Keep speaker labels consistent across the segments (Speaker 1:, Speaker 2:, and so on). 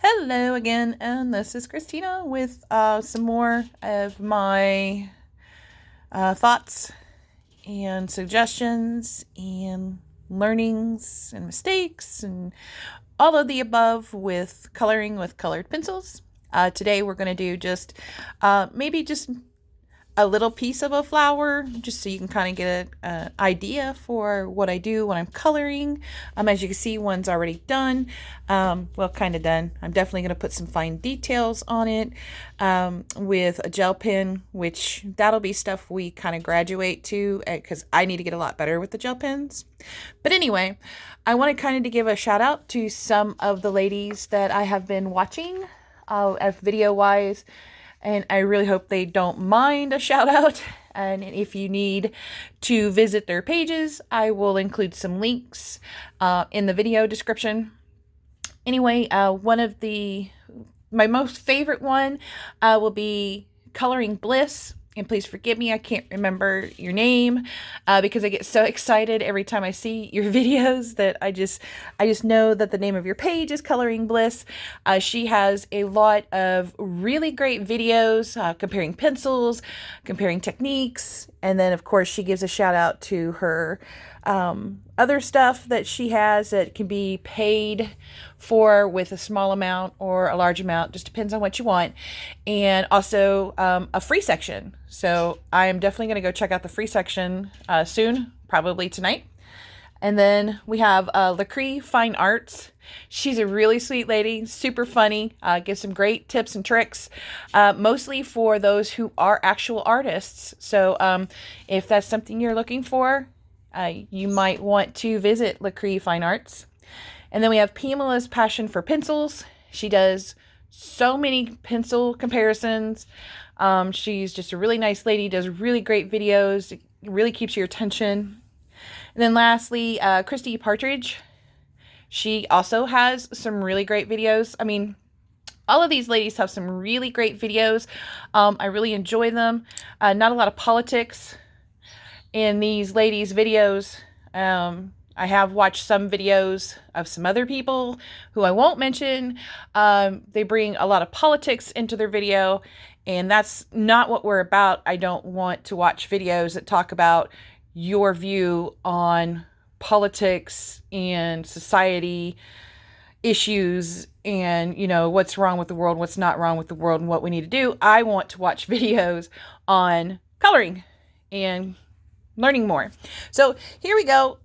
Speaker 1: Hello again, and this is Christina with some more of my thoughts and suggestions and learnings and mistakes and all of the above with coloring with colored pencils. Today we're going to do just maybe just a little piece of a flower, just so you can kind of get an idea for what I do when I'm coloring. As you can see, one's already done. Well, kind of done. I'm definitely going to put some fine details on it with a gel pen, which that'll be stuff we kind of graduate to because I need to get a lot better with the gel pens. But anyway, I wanted kind of to give a shout out to some of the ladies that I have been watching video wise. And I really hope they don't mind a shout out. And if you need to visit their pages, I will include some links in the video description. Anyway, my most favorite one will be Coloring Bliss. And please forgive me, I can't remember your name because I get so excited every time I see your videos that I just know that the name of your page is Coloring Bliss. She has a lot of really great videos comparing pencils, comparing techniques, and then of course she gives a shout out to her other stuff that she has that can be paid for with a small amount or a large amount, just depends on what you want, and also a free section. So I am definitely going to go check out the free section soon, probably tonight. And then we have Lacree Fine Arts. She's a really sweet lady, super funny, gives some great tips and tricks, mostly for those who are actual artists. So if that's something you're looking for, you might want to visit Lacree Fine Arts. And then we have Pamela's Passion for Pencils. She does so many pencil comparisons. She's just a really nice lady, does really great videos, it really keeps your attention. And then lastly, Christy Partridge. She also has some really great videos. I mean, all of these ladies have some really great videos. I really enjoy them. Not a lot of politics in these ladies' videos. I have watched some videos of some other people who I won't mention. They bring a lot of politics into their video, and that's not what we're about. I don't want to watch videos that talk about your view on politics and society issues and, you know, what's wrong with the world, what's not wrong with the world, and what we need to do. I want to watch videos on coloring and learning more. So here we go.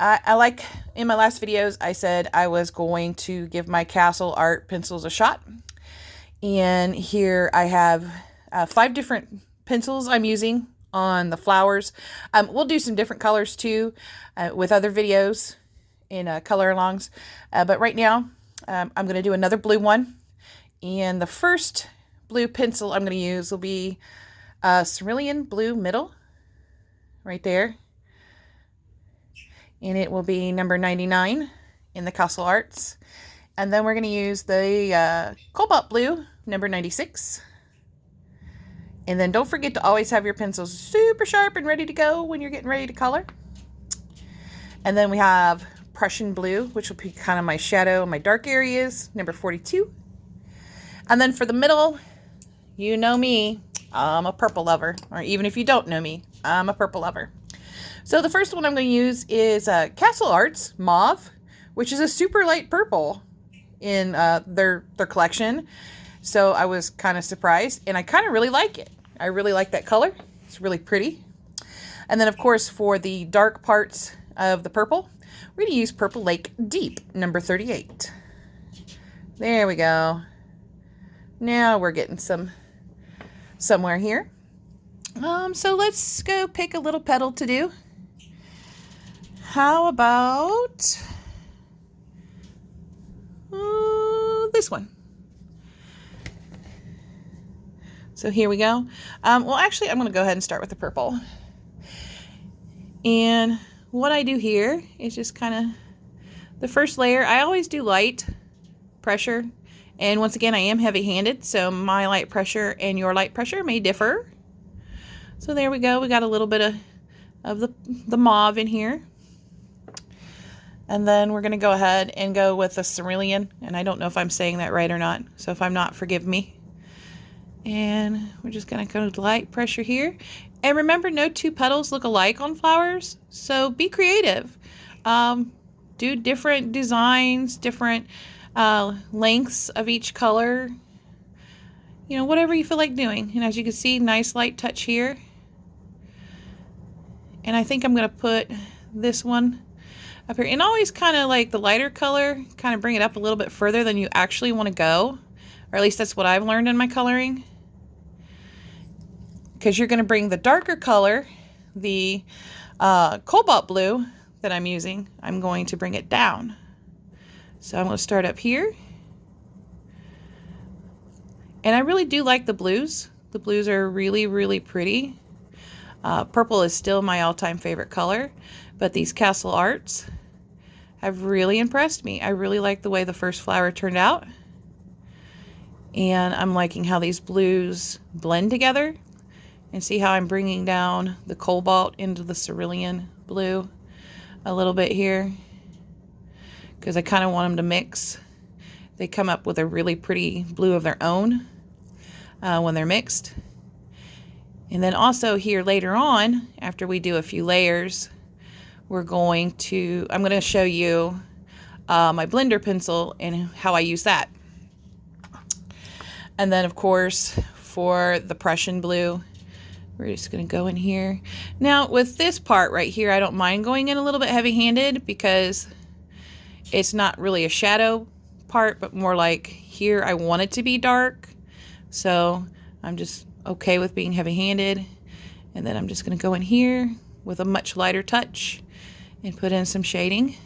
Speaker 1: I like, in my last videos, I said I was going to give my castle art pencils a shot. And here I have 5 different pencils I'm using on the flowers. We'll do some different colors too with other videos in color alongs. But right now, I'm going to do another blue one. And the first blue pencil I'm going to use will be Cerulean Blue Middle, right there. And it will be number 99 in the Castle Arts. And then we're going to use the Cobalt Blue, number 96. And then don't forget to always have your pencils super sharp and ready to go when you're getting ready to color. And then we have Prussian Blue, which will be kind of my shadow and my dark areas, number 42. And then for the middle, you know me, I'm a purple lover. Or even if you don't know me, I'm a purple lover. So the first one I'm going to use is Castle Arts Mauve, which is a super light purple in their collection. So I was kind of surprised, and I kind of really like it. I really like that color. It's really pretty. And then, of course, for the dark parts of the purple, we're going to use Purple Lake Deep, number 38. There we go. Now we're getting somewhere here. So let's go pick a little petal to do. How about this one? So here we go. Well, actually, I'm going to go ahead and start with the purple. And what I do here is just kind of the first layer. I always do light pressure. And once again, I am heavy-handed, so my light pressure and your light pressure may differ. So there we go. We got a little bit of the mauve in here. And then we're going to go ahead and go with the cerulean. And I don't know if I'm saying that right or not. So if I'm not, forgive me. And we're just going to go to light pressure here. And remember, no two petals look alike on flowers. So be creative. Do different designs, different lengths of each color. You know, whatever you feel like doing. And as you can see, nice light touch here. And I think I'm going to put this one up here. And always kind of like the lighter color, kind of bring it up a little bit further than you actually want to go. Or at least that's what I've learned in my coloring. Because you're going to bring the darker color, the cobalt blue that I'm using, I'm going to bring it down. So I'm going to start up here. And I really do like the blues. The blues are really, really pretty. Purple is still my all-time favorite color, but these Castle Arts have really impressed me. I really like the way the first flower turned out. And I'm liking how these blues blend together. And see how I'm bringing down the cobalt into the cerulean blue a little bit here. Because I kind of want them to mix. They come up with a really pretty blue of their own when they're mixed. And then also here later on, after we do a few layers, I'm going to show you my blender pencil and how I use that. And then of course, for the Prussian blue, we're just going to go in here. Now with this part right here, I don't mind going in a little bit heavy-handed because it's not really a shadow part, but more like here I want it to be dark. So I'm just okay with being heavy-handed. And then I'm just going to go in here with a much lighter touch and put in some shading.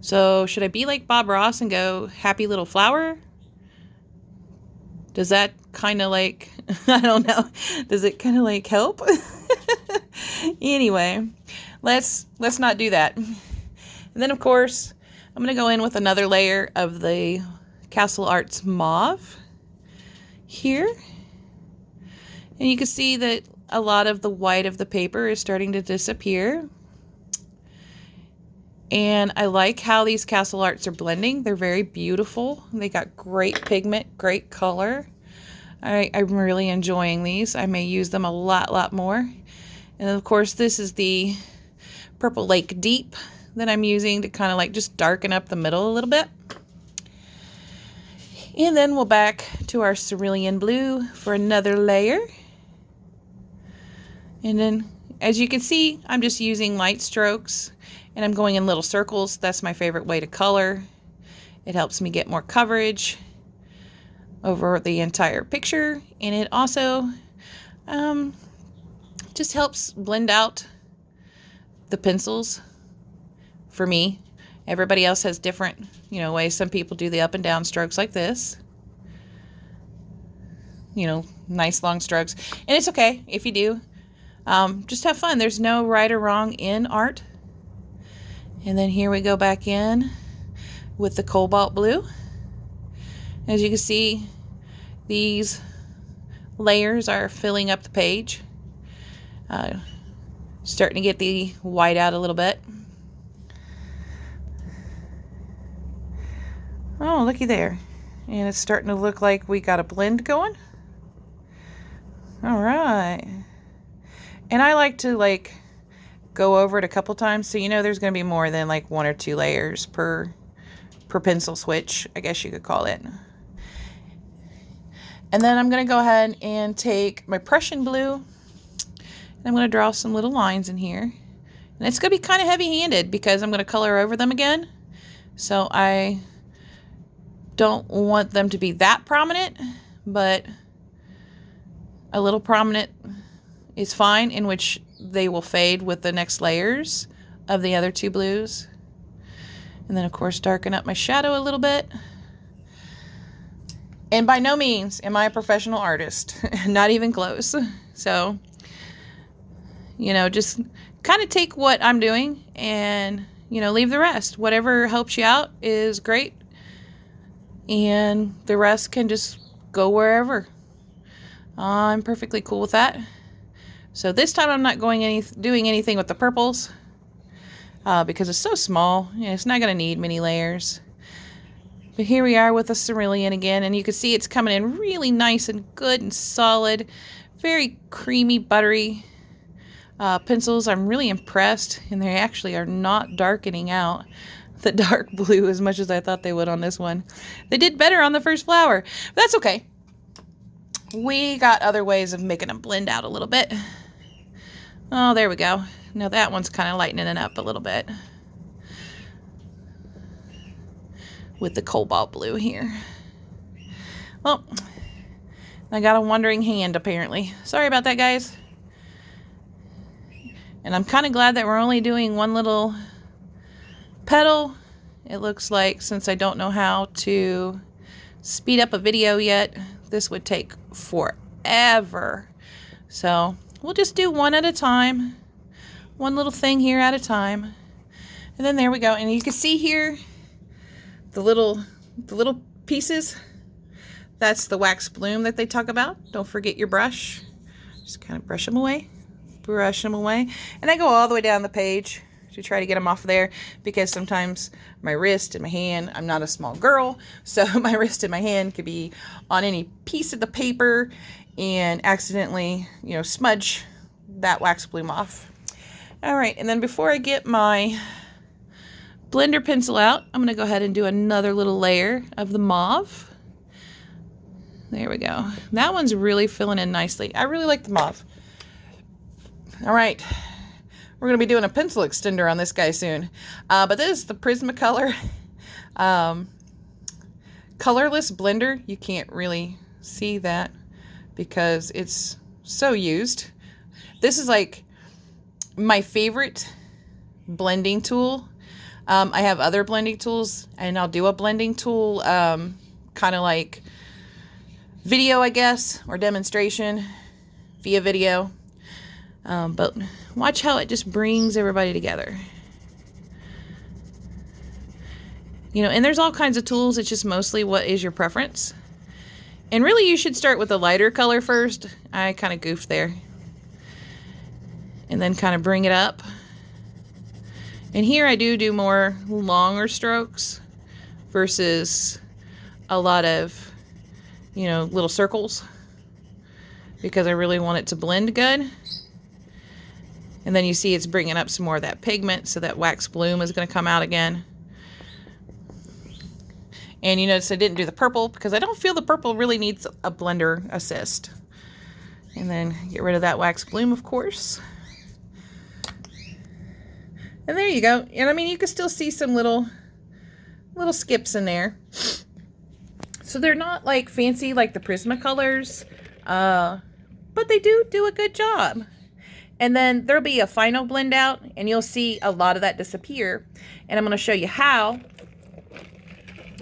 Speaker 1: So should I be like Bob Ross and go happy little flower? Does that kind of like, I don't know, does it kind of like help? Anyway, let's not do that. And then of course, I'm going to go in with another layer of the Castle Arts Mauve here. And you can see that a lot of the white of the paper is starting to disappear. And I like how these Castle Arts are blending. They're very beautiful. They got great pigment, great color. I'm really enjoying these. I may use them a lot more. And of course, this is the Purple Lake Deep that I'm using to kind of like just darken up the middle a little bit. And then we'll back to our cerulean blue for another layer. And then, as you can see, I'm just using light strokes. And I'm going in little circles. That's my favorite way to color. It helps me get more coverage over the entire picture. And it also just helps blend out the pencils for me. Everybody else has different, ways. Some people do the up and down strokes like this. Nice long strokes. And it's okay if you do. Just have fun. There's no right or wrong in art. And then here we go back in with the cobalt blue. As you can see, these layers are filling up the page. Starting to get the white out a little bit. Oh, looky there. And it's starting to look like we got a blend going. All right. And I like to go over it a couple times, so there's going to be more than like 1 or 2 layers per pencil switch, I guess you could call it. And then I'm going to go ahead and take my Prussian blue, and I'm going to draw some little lines in here. And it's going to be kind of heavy-handed because I'm going to color over them again. So I don't want them to be that prominent, but a little prominent is fine, in which they will fade with the next layers of the other 2 blues. And then of course darken up my shadow a little bit. And by no means am I a professional artist, not even close. So, just kind of take what I'm doing and, leave the rest. Whatever helps you out is great. And the rest can just go wherever. I'm perfectly cool with that. So this time I'm not doing anything with the purples. because it's so small. You know, it's not going to need many layers. But here we are with a cerulean again, and you can see it's coming in really nice and good and solid. Very creamy, buttery pencils. I'm really impressed, and they actually are not darkening out the dark blue as much as I thought they would on this one. They did better on the first flower, but that's okay. We got other ways of making them blend out a little bit. Oh, there we go. Now that one's kind of lightening it up a little bit with the cobalt blue here. Well, I got a wandering hand apparently. Sorry about that, guys. And I'm kind of glad that we're only doing one little petal. It looks like, since I don't know how to speed up a video yet, this would take forever. So we'll just do one at a time. One little thing here at a time. And then there we go. And you can see here the little pieces. That's the wax bloom that they talk about. Don't forget your brush. Just kind of brush them away. Brush them away. And I go all the way down the page to try to get them off there, because sometimes my wrist and my hand, I'm not a small girl, so my wrist and my hand could be on any piece of the paper and accidentally, you know, smudge that wax bloom off. All right, and then before I get my blender pencil out, I'm going to go ahead and do another little layer of the mauve. There we go. That one's really filling in nicely. I really like the mauve. All right. We're going to be doing a pencil extender on this guy soon. But this is the Prismacolor Colorless Blender. You can't really see that because it's so used. This is like my favorite blending tool. I have other blending tools, and I'll do a blending tool kind of like video, I guess, or demonstration via video. But watch how it just brings everybody together. You know, and there's all kinds of tools. It's just mostly what is your preference. And really you should start with a lighter color first. I kind of goofed there. And then kind of bring it up. And here I do more longer strokes versus a lot of, you know, little circles, because I really want it to blend good. And then you see it's bringing up some more of that pigment, so that wax bloom is going to come out again. And you notice I didn't do the purple because I don't feel the purple really needs a blender assist. And then get rid of that wax bloom, of course. And there you go. And I mean, you can still see some little skips in there. So they're not like fancy like the Prismacolors, but they do a good job. And then there'll be a final blend out, and you'll see a lot of that disappear. And I'm going to show you how.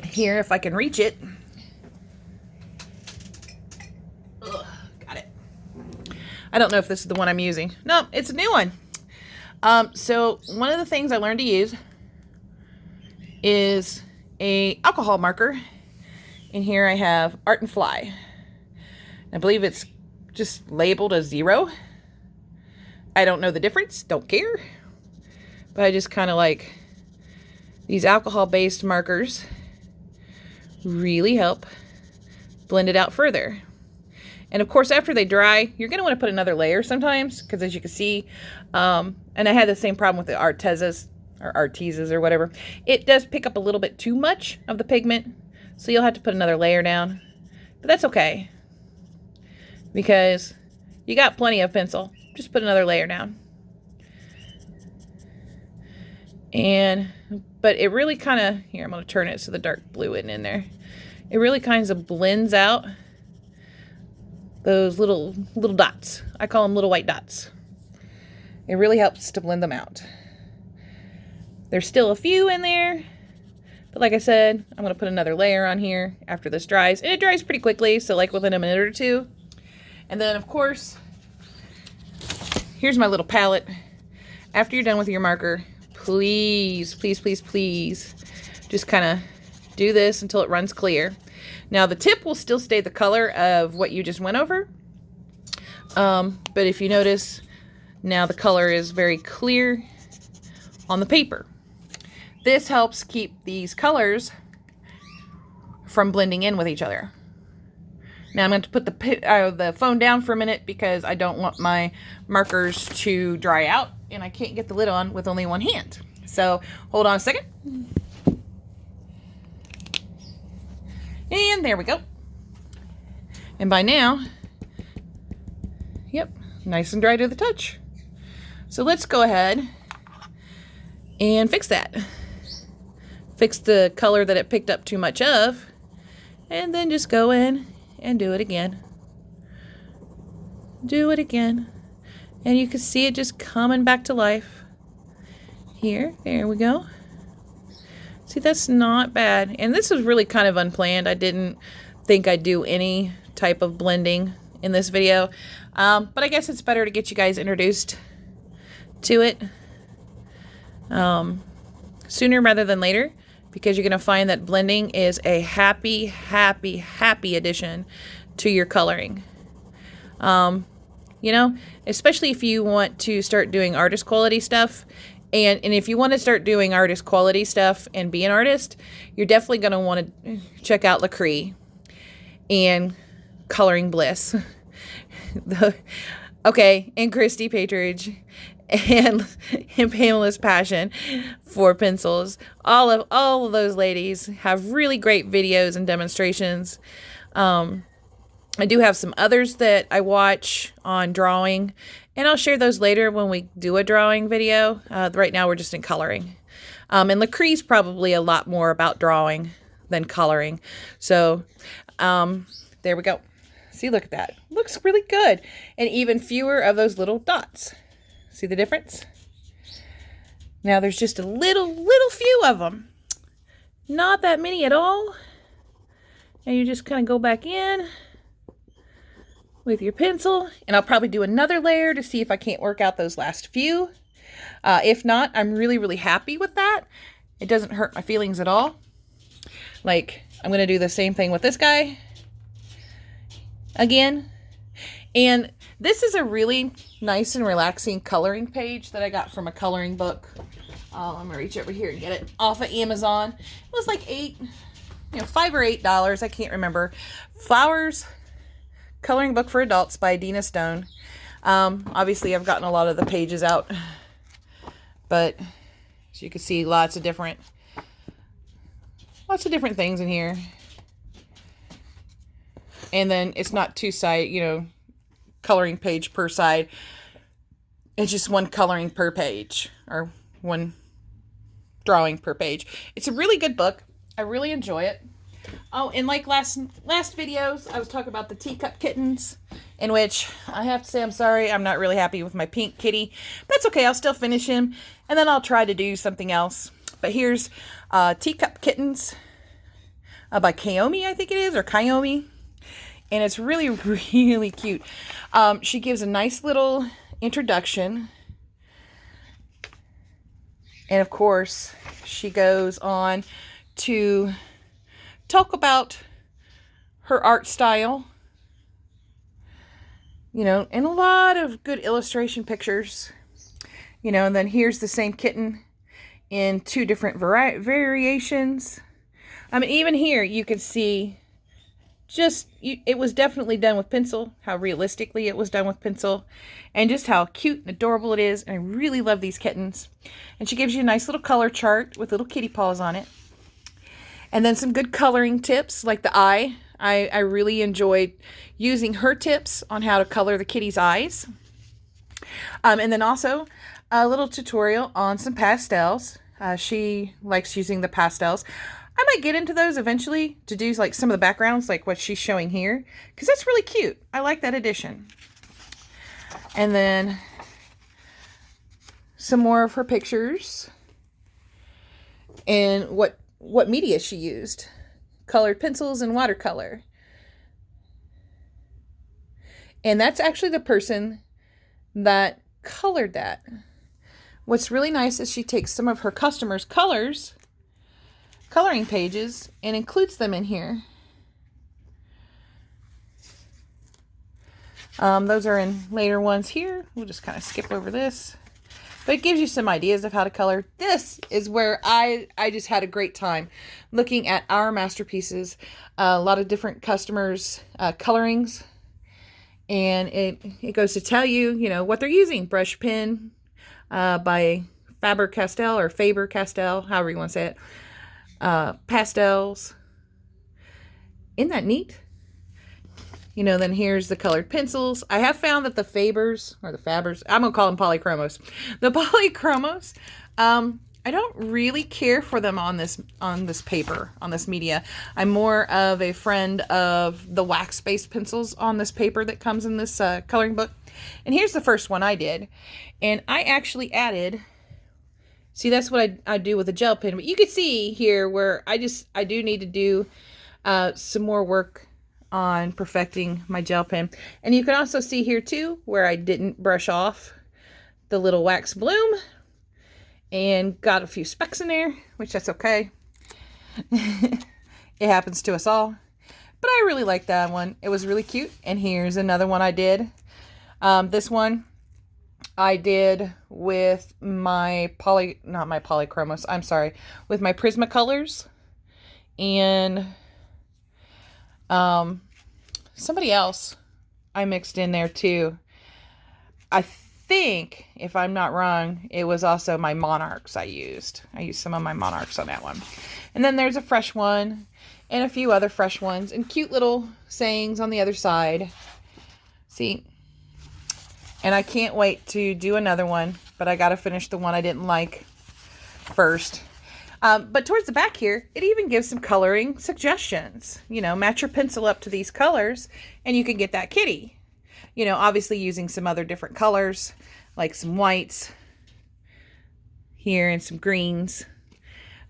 Speaker 1: Here, if I can reach it. Ugh, got it. I don't know if this is the one I'm using. No, it's a new one. So one of the things I learned to use is a alcohol marker. And here I have Art and Fly. I believe it's just labeled as 0. I don't know the difference, don't care. But I just kind of like these alcohol-based markers. Really help blend it out further. And of course, after they dry, you're going to want to put another layer sometimes, because as you can see, and I had the same problem with the Artezas or Artezas or whatever. It does pick up a little bit too much of the pigment, so you'll have to put another layer down. But that's okay, because you got plenty of pencil. Just put another layer down. But it really kind of, here, I'm going to turn it so the dark blue isn't in there. It really kind of blends out those little dots. I call them little white dots. It really helps to blend them out. There's still a few in there, but like I said, I'm going to put another layer on here after this dries. And it dries pretty quickly, so like within a minute or two. And then, of course, here's my little palette. After you're done with your marker, please, please, please, please, just kind of do this until it runs clear. Now, the tip will still stay the color of what you just went over. But if you notice, now the color is very clear on the paper. This helps keep these colors from blending in with each other. Now I'm going to put the phone down for a minute because I don't want my markers to dry out and I can't get the lid on with only one hand. So hold on a second. And there we go. And by now, yep, nice and dry to the touch. So let's go ahead and fix that. Fix the color that it picked up too much of, and then just go in and do it again. Do it again. And you can see it just coming back to life. Here, there we go. See, that's not bad. And this was really kind of unplanned. I didn't think I'd do any type of blending in this video. But I guess it's better to get you guys introduced to it sooner rather than later, because you're going to find that blending is a happy addition to your coloring. You know, especially if you want to start doing artist quality stuff. And if you want to start doing artist quality stuff and be an artist, you're definitely going to want to check out Lacree and Coloring Bliss. Okay, and Christy Patridge and Pamela's passion for pencils. All of those ladies have really great videos and demonstrations. I do have some others that I watch on drawing, and I'll share those later when we do a drawing video. Right now we're just in coloring. And Lacree's probably a lot more about drawing than coloring. So there we go. See, look at that. Looks really good. And even fewer of those little dots. See the difference? Now there's just a little few of them. Not that many at all. And you just kind of go back in with your pencil. And I'll probably do another layer to see if I can't work out those last few. If not, I'm really happy with that. It doesn't hurt my feelings at all. Like, I'm going to do the same thing with this guy again. And this is a really nice and relaxing coloring page that I got from a coloring book. I'm going to reach over here and get it off of Amazon. It was like $5 or $8. I can't remember. Flowers Coloring Book for Adults by Dina Stone. Obviously, I've gotten a lot of the pages out. But as you can see, lots of different things in here. And then it's not two side, coloring page per side. It's just one coloring per page, or one drawing per page. It's a really good book. I really enjoy it. Oh, and like last videos, I was talking about the teacup kittens, in which I have to say I'm sorry, I'm not really happy with my pink kitty. That's okay, I'll still finish him, and then I'll try to do something else. But here's Teacup Kittens by Kaomi, I think it is, or Kaomi. And it's really cute. She gives a nice little introduction. And of course, she goes on to talk about her art style. And a lot of good illustration pictures. And then here's the same kitten in two different variations. I mean, even here you can see it was definitely done with pencil, how realistically it was done with pencil, and just how cute and adorable it is. And I really love these kittens. And she gives you a nice little color chart with little kitty paws on it. And then some good coloring tips, like the eye. I really enjoyed using her tips on how to color the kitty's eyes. And then also a little tutorial on some pastels. She likes using the pastels. I might get into those eventually to do like some of the backgrounds, like what she's showing here, because that's really cute. I like that addition. And then some more of her pictures and what media she used. Colored pencils and watercolor. And that's actually the person that colored that. What's really nice is she takes some of her customers' coloring pages and includes them in here. Those are in later ones here. We'll just kind of skip over this. but it gives you some ideas of how to color. This is where I just had a great time looking at our masterpieces, a lot of different customers' colorings, and it goes to tell you, you know, what they're using. Brush pen by Faber-Castell or Faber-Castell, however you want to say it. Pastels. Isn't that neat? You know, then here's the colored pencils. I have found that the Fabers, or the Fabers, I'm going to call them polychromos. The polychromos, I don't really care for them on this paper, on this media. I'm more of a friend of the wax-based pencils on this paper that comes in this coloring book. And here's the first one I did. And I actually added, see, that's what I do with a gel pen. But you can see here where I do need to do some more work on perfecting my gel pen. And you can also see here too where I didn't brush off the little wax bloom and got a few specks in there, which that's okay. It happens to us all. But I really like that one. It was really cute. And here's another one I did. This one I did with my not my polychromos, I'm sorry, with my Prismacolors and somebody else I mixed in there too. I think, if I'm not wrong, it was also my Monarchs I used. I used some of my Monarchs on that one. And then there's a fresh one and a few other fresh ones and cute little sayings on the other side. See? And I can't wait to do another one, but I got to finish the one I didn't like first. But towards the back here, it even gives some coloring suggestions. You know, match your pencil up to these colors and you can get that kitty. You know, obviously using some other different colors, like some whites here and some greens.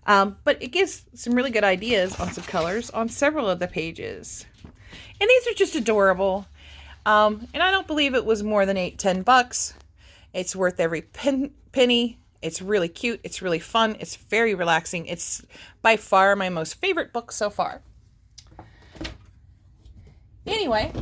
Speaker 1: But it gives some really good ideas on some colors on several of the pages. And these are just adorable. And I don't believe it was more than $8-10. It's worth every penny. It's really cute. It's really fun. It's very relaxing. It's by far my most favorite book so far. Anyway,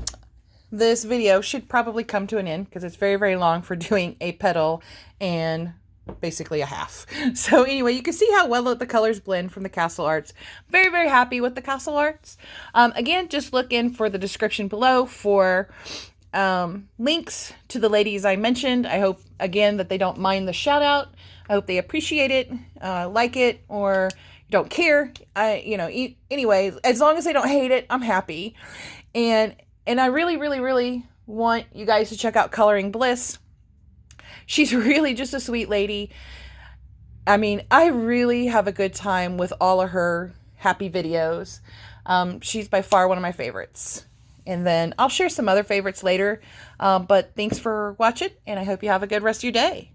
Speaker 1: this video should probably come to an end because it's very, very long for doing a petal and basically a half. So anyway, you can see how well the colors blend from the Castle Arts. Very, very happy with the Castle Arts. Again, just look in for the description below for links to the ladies I mentioned. I hope, again, that they don't mind the shout out. I hope they appreciate it, like it, or don't care. Anyway, as long as they don't hate it, I'm happy. And I really, really, really want you guys to check out Coloring Bliss. She's really just a sweet lady. I mean, I really have a good time with all of her happy videos. She's by far one of my favorites. And then I'll share some other favorites later. But thanks for watching, and I hope you have a good rest of your day.